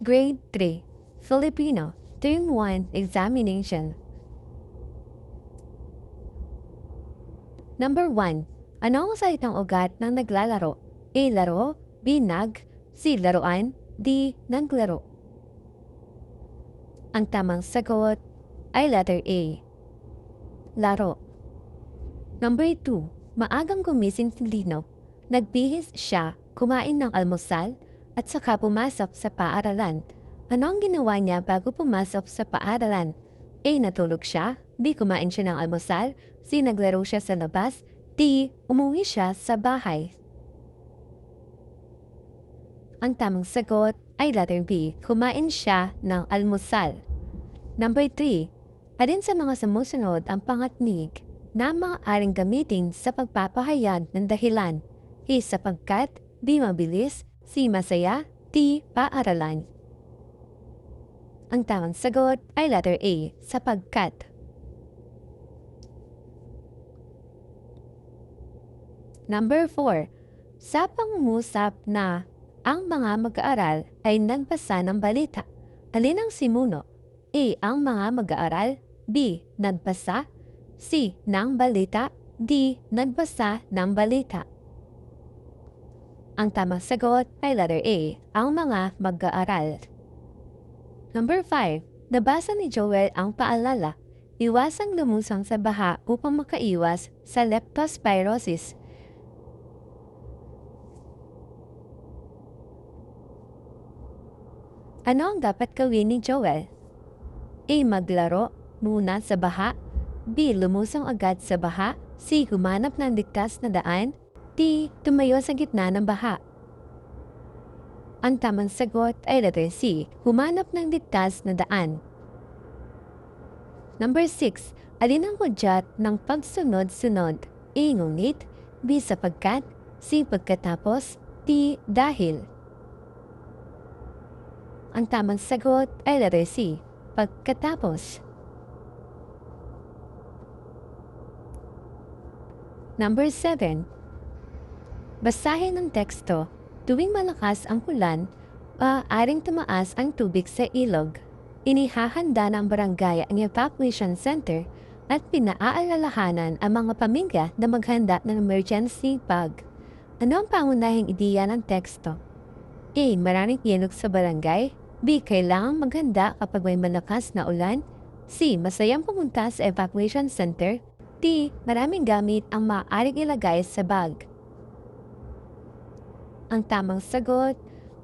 Grade 3, Filipino, Term 1 Examination. Number 1. Ano ang salitang ugat ng naglalaro? A. Laro, B. Nag, C. Laruan, D. Naglaro. Ang tamang sagot ay letter A. Laro. Number 2. Maagang gumising si Lino. Nagbihis siya, kumain ng almusal, at saka pumasok sa paaralan. Ano ang ginawa niya bago pumasok sa paaralan? A. Natulog siya, B. Kumain siya ng almusal, C. Naglaro siya sa labas, D. Umuwi siya sa bahay. Ang tamang sagot ay letter B. Kumain siya ng almusal. Number 3. Alin sa mga sumusunod ang pangatnig na maaaring gamitin sa pagpapahayag ng dahilan? A. Sapagkat, B. Mabilis, C. Masaya, D. Paaralan. Ang tamang sagot ay letter A. Sapagkat. Number 4. Sa pangungusap na ang mga mag-aaral ay nagbasa ng balita, alin ang simuno? A. Ang mga mag-aaral, B. Nagbasa, C. Ng balita, D. Nagbasa ng balita. Ang tamang sagot ay letter A. Ang mga mag-aaral. Number 5. Nabasa ni Joel ang paalala. Iwasang lumusong sa baha upang makaiwas sa leptospirosis. Ano ang dapat gawin ni Joel? A. Maglaro muna sa baha, B. Lumusong agad sa baha, C. Humanap ng ligtas na daan, D. Tumayo sa gitna ng baha. Ang tamang sagot ay letter C. Humanap ng ligtas na daan. Number 6. Alin ang hudyat ng pagsunod-sunod? A. Ngunit, B. Sapagkat, C. Pagkatapos, D. Dahil. Ang tamang sagot ay letter C. Pagkatapos. Number 7. Basahin ang teksto. Tuwing malakas ang ulan, maaaring tumaas ang tubig sa ilog. Inihahanda ng barangay ang evacuation center at pinaalalahanan ang mga pamilya na maghanda ng emergency bag. Ano ang pangunahing ideya ng teksto? A. Maraming ilog sa barangay, B. Kailangang maghanda kapag may malakas na ulan, C. Masayang pumunta sa evacuation center, D. Maraming gamit ang maaaring ilagay sa bag. Ang tamang sagot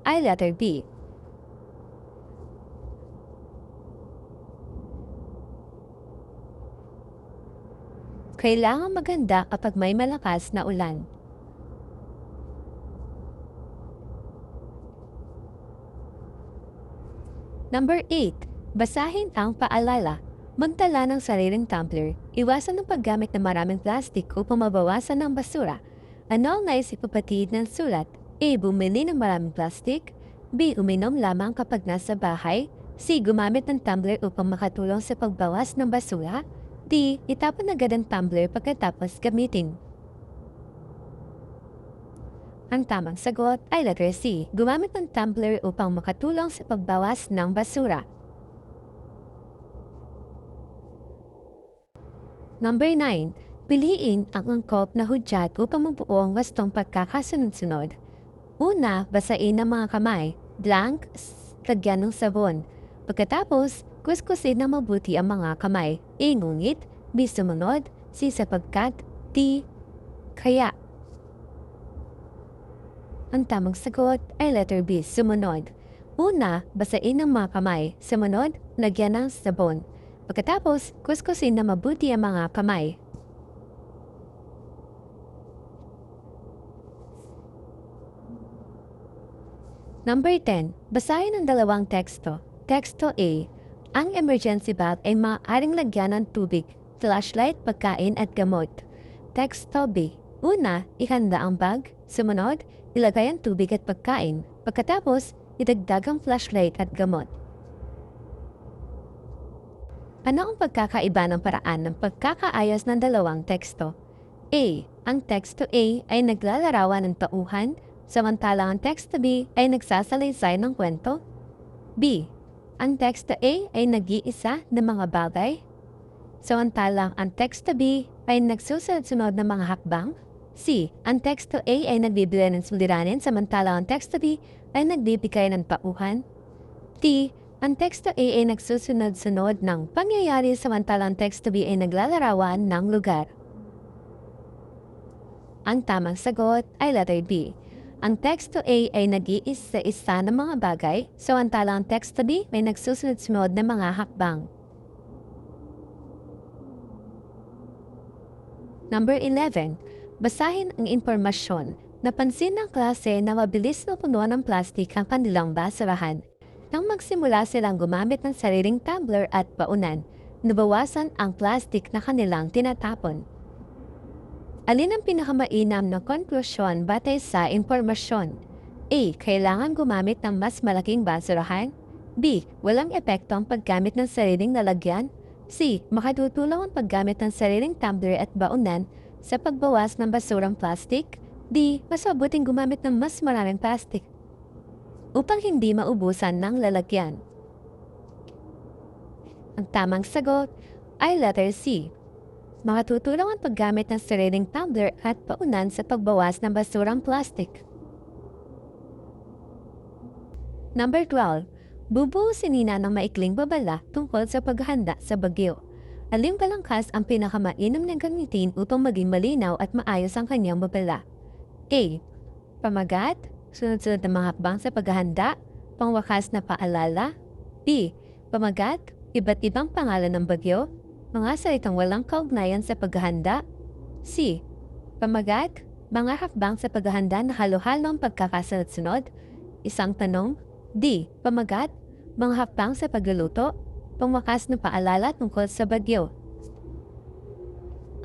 ay letter B. Kailangang maghanda kapag may malakas na ulan. Number 8. Basahin ang paalala. Magtala ng sariling tumbler. Iwasan ang paggamit ng maraming plastic upang mabawasan ang basura. Ano ang nais ipapatid ng sulat? A. Bumili ng maraming plastic, B. Uminom lamang kapag nasa bahay, C. Gumamit ng tumbler upang makatulong sa pagbawas ng basura, D. Itapon agad ang tumbler pagkatapos gamitin. Ang tamang sagot ay letter C. Gumamit ng tumbler upang makatulong sa pagbawas ng basura. Number 9. Piliin ang angkop na hudyat upang mabuo ang wastong pagkakasunod-sunod. Una, basain ang mga kamay, blank, lagyan ng sabon. Pagkatapos, kuskusin na mabuti ang mga kamay. A. Ngunit, B. Sumunod, C. Sapagkat, D. Kaya. Ang tamang sagot ay letter B. Sumunod. Una, basain ang mga kamay. Sumunod, lagyan ng sabon. Pagkatapos, kuskusin na mabuti ang mga kamay. Number 10. Basahin ang dalawang teksto. Teksto A. Ang emergency bag ay maaaring lagyan ng tubig, flashlight, pagkain at gamot. Teksto B. Una, ihanda ang bag. Sumunod, ilagay ang tubig at pagkain. Pagkatapos, idagdag ang flashlight at gamot. Ano ang pagkakaiba ng paraan ng pagkakaayos ng dalawang teksto? A. Ang teksto A ay naglalarawan ng tauhan, samantalang ang teksto B ay nagsasalaysay ng kwento. B. Ang teksto A ay nag-iisa ng mga bagay. Samantalang ang teksto B ay nagsusunod-sunod ng mga hakbang. C. Ang teksto A ay nagbibigay ng suliranin samantalang ang teksto B ay nagbibigay ng pauhan. D. Ang teksto A ay nagsusunod-sunod ng pangyayari samantalang ang teksto B ay naglalarawan ng lugar. Ang tamang sagot ay letter B. Ang teksto A ay nag-iisa-isa ng mga bagay, samantalang ang teksto B ay nagsusunod-sunod ng mga hakbang. Number 11. Basahin ang impormasyon. Napansin ng klase na mabilis na puno ng plastik ang kanilang basurahan. Nang magsimula silang gumamit ng sariling tumbler at baunan, nabawasan ang plastik na kanilang tinatapon. Alin ang pinakamainam na konklusyon batay sa impormasyon? A. Kailangan gumamit ng mas malaking basurahan. B. Walang epekto ang paggamit ng sariling lalagyan. C. Makatutulong ang paggamit ng sariling tumbler at baunan sa pagbawas ng basurang plastic. D. Mas mabuting gumamit ng mas maraming plastic upang hindi maubusan ng lalagyan. Ang tamang sagot ay letter C. Makatutulong ang paggamit ng sariling tumbler at baunan sa pagbawas ng basurang plastic. Number 12. Bubuo si Nina ng maikling babala tungkol sa paghahanda sa bagyo. Aling balangkas ang pinakamainam na gamitin upang maging malinaw at maayos ang kanyang babala? A. Pamagat, sunod-sunod na mga hakbang sa paghahanda, pangwakas na paalala. B. Pamagat, iba't ibang pangalan ng bagyo, mga salitang walang kaugnayan sa paghahanda. C. Pamagat, mga hakbang sa paghahanda na halo-halong pagkakasunod-sunod. Isang tanong. D. Pamagat, mga hakbang sa pagluluto, pangwakas na paalala tungkol sa bagyo.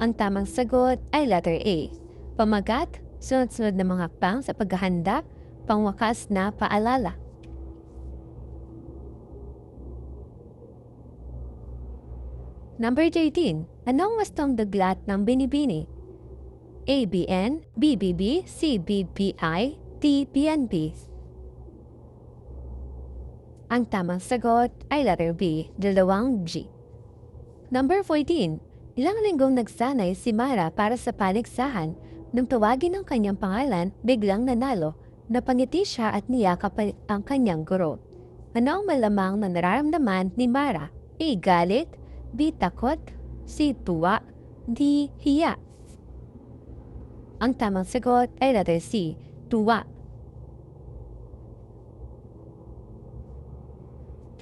Ang tamang sagot ay letter A. Pamagat, sunod-sunod na mga hakbang sa paghahanda, pangwakas na paalala. Number 13. Anong wastong daglat ng binibini? A. BN, BBB, C. BPI, D. BNP. Ang tamang sagot ay letter B, 2 G. Number 14. Ilang linggong nagsanay si Mara para sa paligsahan. Nang tawagin ang kanyang pangalan, biglang nanalo. Napangiti siya at niyakap ang kanyang guro. Ano ang malamang na nararamdaman ni Mara? A. Galit, B. Takot, C. Tuwa, D. Hiya. Ang tamang sagot ay letter C, tuwa.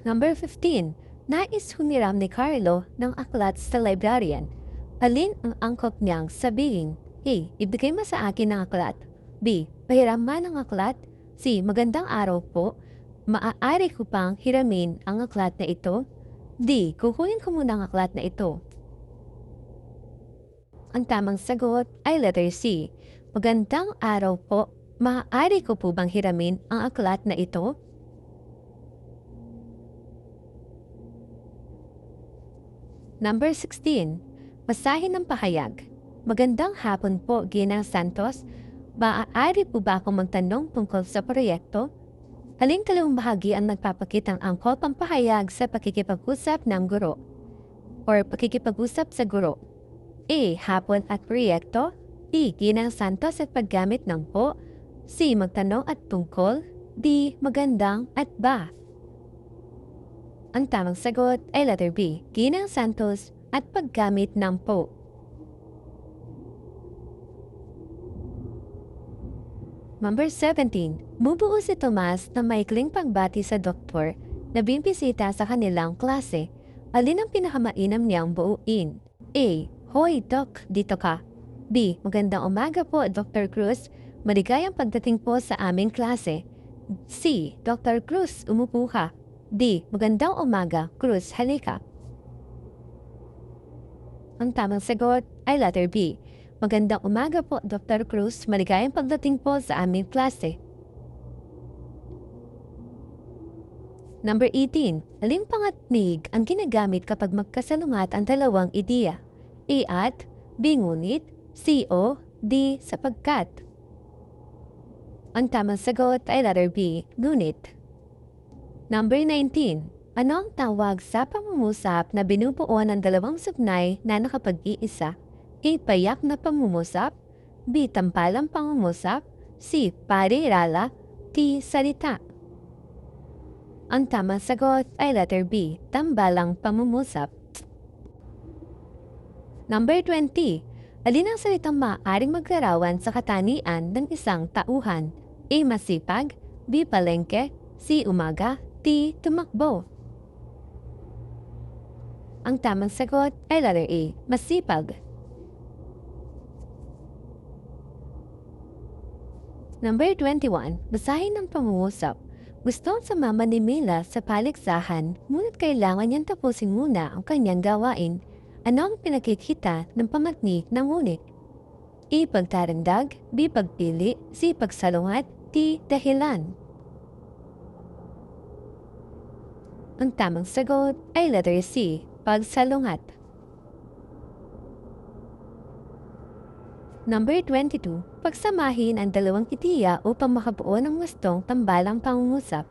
Number 15. Nais humiram ni Carlo ng aklat sa librarian. Alin ang angkop niyang sabihin? A. Ibigay mo sa akin ang aklat. B. Pahiram man ang aklat. C. Magandang araw po. Maaari ko pang hiramin ang aklat na ito. D. Kukunin ko muna ang aklat na ito. Ang tamang sagot ay letter C. Magandang araw po. Maaari ko po bang hiramin ang aklat na ito? Number 16. Basahin ng pahayag. Magandang hapon po, Ginang Santos. Maaari po ba akong magtanong tungkol sa proyekto? Aling dalawang bahagi ang nagpapakitang angkop ang pahayag sa pakikipag-usap ng guro or pakikipag-usap sa guro? A. Hapon at proyekto. B. Ginang Santos at paggamit ng po. C. Magtanong at tungkol. D. Magandang at ba. Ang tamang sagot ay letter B, Ginang Santos at paggamit ng po. Number 17. Bubuo si Tomas ng maikling pagbati sa doktor na bimbisita sa kanilang klase. Alin ang pinakamainam niyang buuin? A. Hoy, Doc, dito ka. B. Magandang umaga po, Dr. Cruz. Maligayang pagdating po sa aming klase. C. Dr. Cruz, umupo ka. D. Magandang umaga, Cruz, halika. Ang tamang sagot ay letter B. Magandang umaga po, Dr. Cruz. Maligayang pagdating po sa aming klase. Number 18. Aling pangatnig ang ginagamit kapag magkasalungat ang dalawang ideya? A. At, B. Ngunit, C. O, D. Sapagkat. Ang tamang sagot ay letter B. Ngunit. Number 19. Ano ang tawag sa pangungusap na binubuo ng dalawang sugnay na nakapag-iisa? A. Payak na pangungusap. B. Tampalang pangungusap. C. Parirala. D. Salita. Ang tamang sagot ay letter B. Tambalang pangungusap. Number 20. Alin ang salitang maaaring maglarawan sa katanian ng isang tauhan? A. Masipag. B. Palengke. C. Umaga. D. Tumakbo. Ang tamang sagot ay letter A. Masipag. Number 21. Basahin ang pangungusap. Gusto ang sumama ni Mila sa paligsahan, ngunit kailangan niyang tapusin muna ang kanyang gawain. Ano ang pinakikita ng pamatnik ng ngunit? A. Pagtarandag. B. Pagpili. C. Pagsalungat. D. Dahilan. Ang tamang sagot ay letter C. Pagsalungat. Number 22. Pagsamahin ang dalawang ideya upang makabuo ng gustong tambalang pangungusap.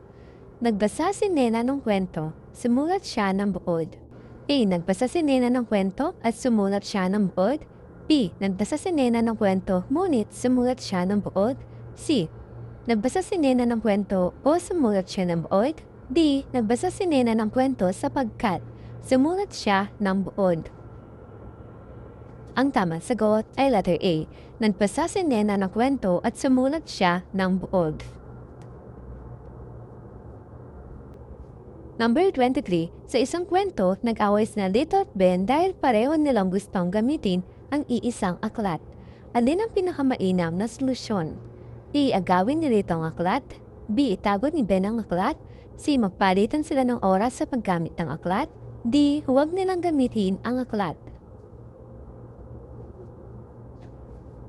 Nagbasa si Nena ng kwento, sumulat siya ng buod. A. Nagbasa si Nena ng kwento at sumulat siya ng buod. B. Nagbasa si Nena ng kwento ngunit sumulat siya ng buod. C. Nagbasa si Nena ng kwento o sumulat siya ng buod. D. Nagbasa si Nena ng kwento sapagkat sumulat siya ng buod. Ang tamang sagot ay letter A. Nagbasa si Nena ng kwento at sumulat siya ng buod. Number 23. Sa isang kwento, nag-away sina Lito at Ben dahil pareho nilang gustong gamitin ang iisang aklat. Alin ang pinakamainam na solusyon? A. Agawin ni Lito ang aklat. B. Itago ni Ben ang aklat. C. Magpalitan sila ng oras sa paggamit ng aklat. D. Huwag nilang gamitin ang aklat.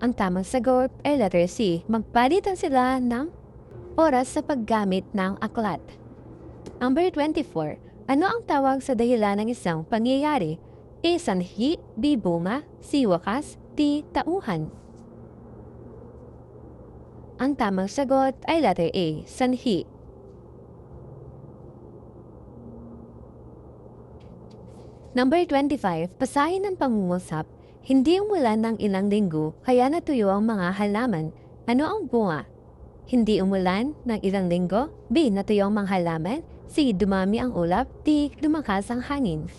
Ang tamang sagot ay letter C. Magpalitan sila ng oras sa paggamit ng aklat. Number 24. Ano ang tawag sa dahilan ng isang pangyayari? A. Sanhi. B. Bunga. C. Wakas. D. Tauhan. Ang tamang sagot ay letter A. Sanhi. Number 25. Basahin ang pangungusap. Hindi umulan ng ilang linggo, kaya natuyo ang mga halaman. Ano ang bunga? Hindi umulan ng ilang linggo. B. Natuyo ang mga halaman. C. Dumami ang ulap. D. Lumakas ang hangin.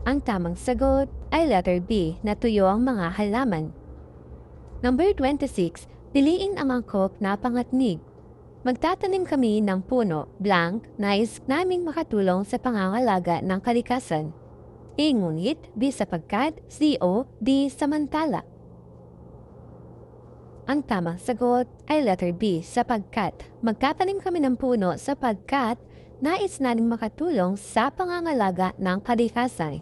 Ang tamang sagot ay letter B. Natuyo ang mga halaman. Number 26. Piliin ang mangkok na pangatnig. Magtatanim kami ng puno, blank, nais naming makatulong sa pangangalaga ng kalikasan. A. Ngunit, B. Sapagkat, C. O, D. Samantala. Ang tamang sagot ay letter B. Sapagkat. Magtatanim kami ng puno sapagkat nais naming makatulong sa pangangalaga ng kalikasan.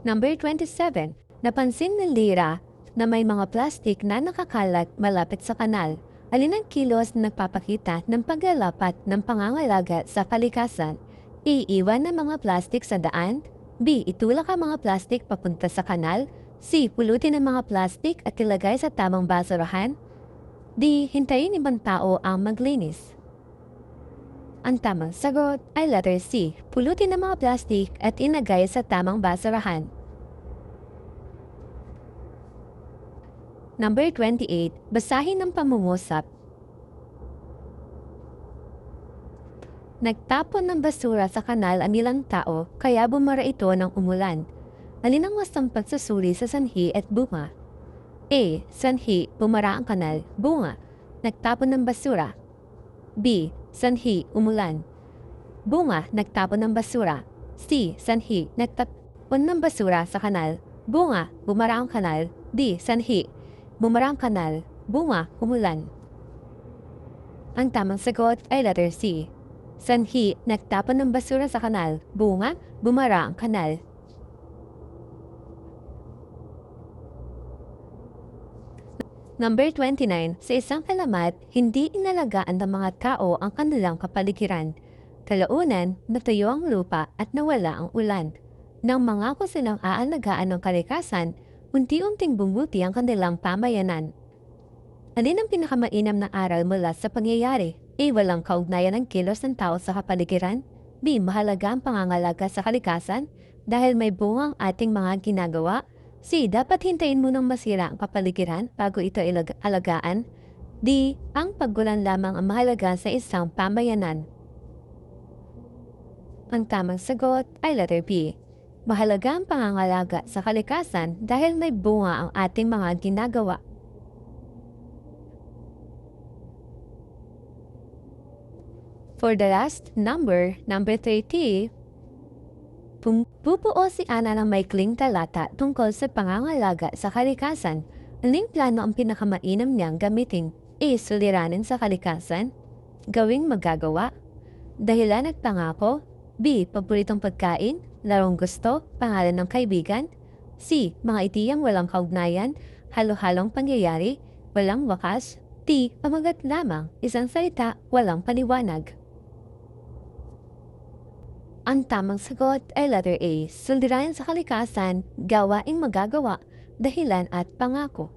Number 27. Napansin ni Lyra na may mga plastik na nakakalat malapit sa kanal. Alin ang kilos na nagpapakita ng paglalapat ng pangangalaga sa kalikasan? A. Iwan ng mga plastik sa daan. B. Itulak ang mga plastik papunta sa kanal. C. Pulutin ang mga plastik at ilagay sa tamang basurahan. D. Hintayin ibang tao ang maglinis. Ang tamang sagot ay letter C. Pulutin ang mga plastik at ilagay sa tamang basurahan. Number 28. Basahin ang pangungusap. Nagtapon ng basura sa kanal ang ilang tao, kaya bumara ito ng umulan. Alin ang wasang pagsusuri sa sanhi at bunga? A. Sanhi, bumara ang kanal. Bunga, nagtapon ng basura. B. Sanhi, umulan. Bunga, nagtapon ng basura. C. Sanhi, nagtapon ng basura sa kanal. Bunga, bumara ang kanal. D. Sanhi, bumara ang kanal. Bunga, umulan. Ang tamang sagot ay letter C. Sanhi, nagtapon ng basura sa kanal. Bunga, bumara ang kanal. Number 29. Sa isang alamat, hindi inalagaan ng mga tao ang kanilang kapaligiran. Kalaunan, natuyo ang lupa at nawala ang ulan. Nang mangako silang aalagaan ng kalikasan, unti-unting bumuti ang kanilang pamayanan. Alin ang pinakamainam na aral mula sa pangyayari? A. Walang kaugnayan ng kilos ng tao sa kapaligiran. B. Mahalaga ang pangangalaga sa kalikasan dahil may bunga ang ating mga ginagawa. C. Dapat hintayin munang masira ang kapaligiran bago ito alagaan. D. Ang paggulan lamang ang mahalaga sa isang pamayanan. Ang tamang sagot ay letter B. Mahalaga ang pangangalaga sa kalikasan dahil may bunga ang ating mga ginagawa. For the last number 30, pupuo si Ana ng maikling talata tungkol sa pangangalaga sa kalikasan. Aling plano ang pinakamainam niyang gamitin? A. Suliranin sa kalikasan. Gawing magagawa. Dahilan at pangako. B. Paboritong pagkain. Larong gusto. Pangalan ng kaibigan. C. Mga itiyang walang kaugnayan. Halo-halong pangyayari. Walang wakas. D. Pamagat lamang. Isang salita. Walang paliwanag. Ang tamang sagot ay letter A. Suliranin sa kalikasan, gawaing magagawa, dahilan at pangako.